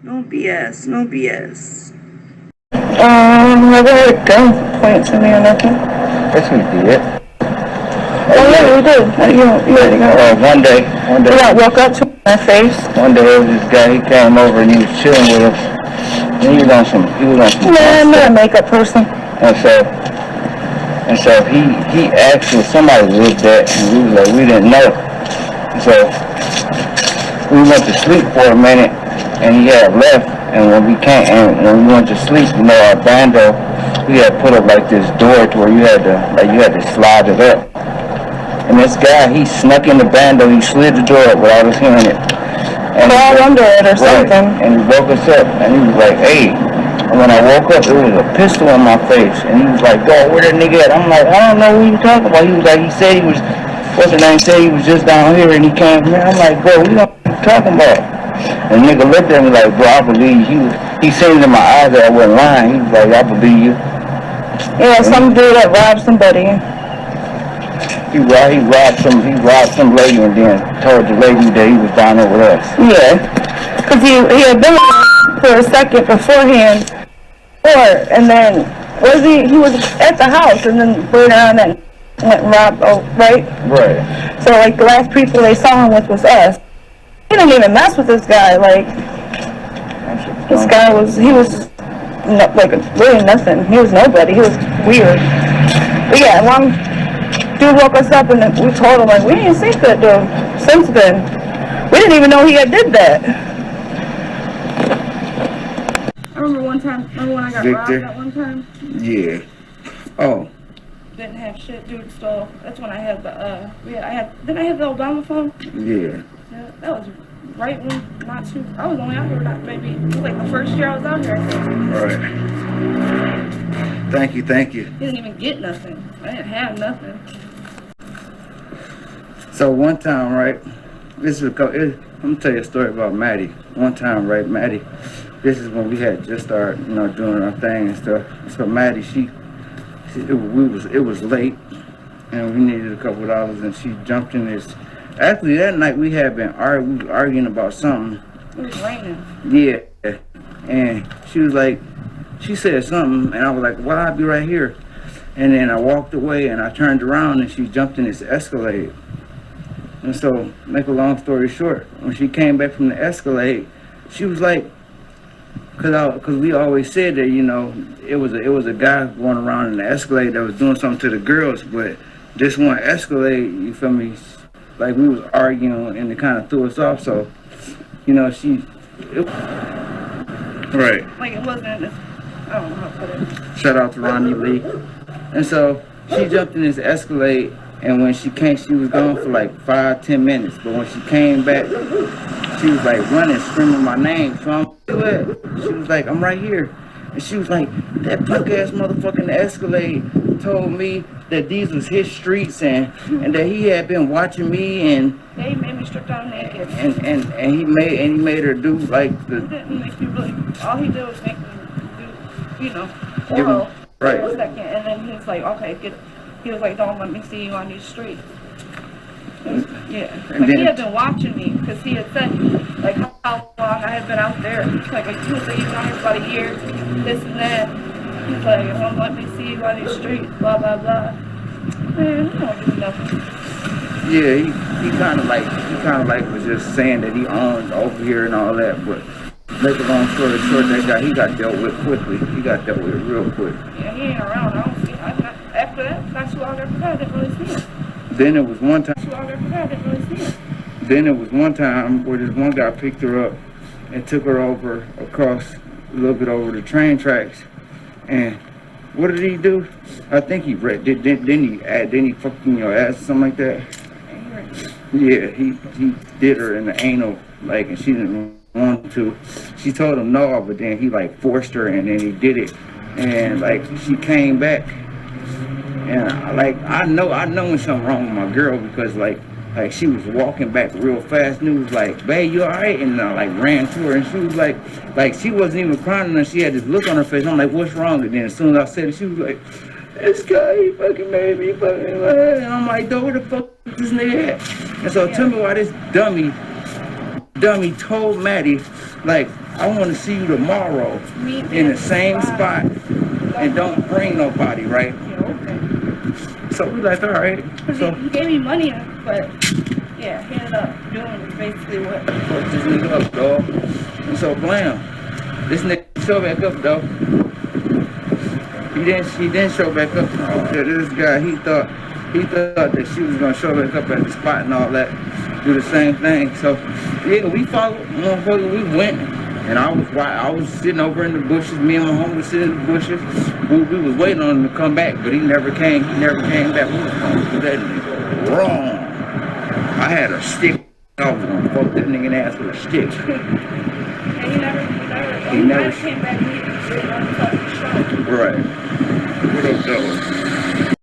No BS, no BS. Never heard gun point to me or nothing. Yes, we did. Oh yeah, we did. One day. You got walk up to my face. One day there was this guy, he came over and he was chilling with us. And he was on some Nah, I'm not a makeup person. And so he asked if somebody lived there, and we was like, we didn't know. And so we went to sleep for a minute, and he had left. And when we went to sleep, our bando, we had put up like this door to where you had to slide it up. And this guy, he snuck in the bando, he slid the door up without us hearing it. And crawled under it or something. And he woke us up, and he was like, hey. And when I woke up, it was a pistol in my face. And he was like, dog, where that nigga at? I'm like, I don't know what you talking about. He was like, he said he was, what's his name, said he was just down here, and he came from here. I'm like, bro, what you talking about? And the nigga looked at me like, bro, I believe you. He seen in my eyes that I wasn't lying. He was like, I believe you. Yeah, some dude that robbed somebody. He robbed some lady and then told the lady that he was down there with us. Yeah, because he had been for a second beforehand, and then he was at the house and then burned around and went and robbed, right? Right. So like the last people they saw him with was us. He didn't even mess with this guy. Like this guy he was really nothing. He was nobody. He was weird. But yeah, one dude woke us up and we told him like we didn't see that dude since then. We didn't even know he had did that. I remember one time. Remember when I got robbed that one time? Yeah. Oh. Didn't have shit. Dude stole. That's when I had the Didn't I have the Obama phone? Yeah. Yeah, that was right when I was only out here maybe it was like the first year I was out here. Right. Thank you. He didn't even get nothing. I didn't have nothing. So one time, right, I'm gonna tell you a story about Maddie. One time, right, Maddie, this is when we had just started, doing our thing and stuff. So Maddie, it was late, and we needed a couple of dollars, and she jumped in this. Actually, that night we had been arguing about something. It was raining. Yeah, and she said something, and I was like, well, I'll be right here. And then I walked away, and I turned around, and she jumped in this Escalade. And so, make a long story short, when she came back from the Escalade, she was like, because we always said that, it was a guy going around in the Escalade that was doing something to the girls, but this one Escalade, you feel me, like we was arguing and it kind of threw us off. So, right. Like it wasn't, I don't know how to put it. Shout out to Ronnie Lee. And so she jumped in this Escalade, and when she came, she was gone for like 5-10 minutes. But when she came back, she was like running, screaming my name. So I'm like, she was like, I'm right here. And she was like, that punk ass motherfucker in the Escalade told me that these was his streets and that he had been watching me and yeah, he made me strip down naked. And he made her do like the. He didn't make me really. All he did was make me do, oral right. For a second, and then he was like, okay, he was like, don't let me see you on these streets. Yeah, like he had been watching me because he had said like how long I had been out there, like 2 or 3 years, about a year, this and that. He's like, don't let me see you on these streets, blah blah blah. Man, I don't do nothing. Yeah, he kind of like was just saying that he owned over here and all that, but make a long story short, that guy he got dealt with quickly. He got dealt with real quick. Yeah, he ain't around. I don't see. After that, not too long after that, I didn't really see him. Then it was one time. Too long after that, I didn't really see him. Then it was one time where this one guy picked her up and took her over across a little bit over the train tracks, and what did he do? I think he didn't he fuck in your ass or something like that. Yeah, he did her in the anal, like, and she didn't want to. She told him no, but then he like forced her, and then he did it, and like she came back, and I know when something wrong with my girl because like she was walking back real fast, and it was like, babe, you all right? And I like ran to her, and she was like she wasn't even crying, and she had this look on her face. I'm like, what's wrong? And then as soon as I said it, she was like, this guy, he fucking made me fucking, and I'm like, dog, where the fuck is this nigga at? And so tell me why this dummy told Maddie Like, I want to see you tomorrow in the same spot and don't bring nobody, right? So we like, all right. So he gave me money, but yeah, he ended up doing basically what. fuck this nigga up, dog. And so blam, this nigga show back up, though. He didn't show back up. This guy, he thought that she was gonna show back up at the spot and all that, do the same thing. So yeah, we followed, motherfucker. We went, and I was sitting over in the bushes. Me and my homie was sitting in the bushes. We was waiting on him to come back, but he never came. He never came back. We was gonna do that nigga wrong. I had a stick. I was gonna fuck that nigga in the ass with a stick. He never came back. He was on the fucking show. Right. What up, though?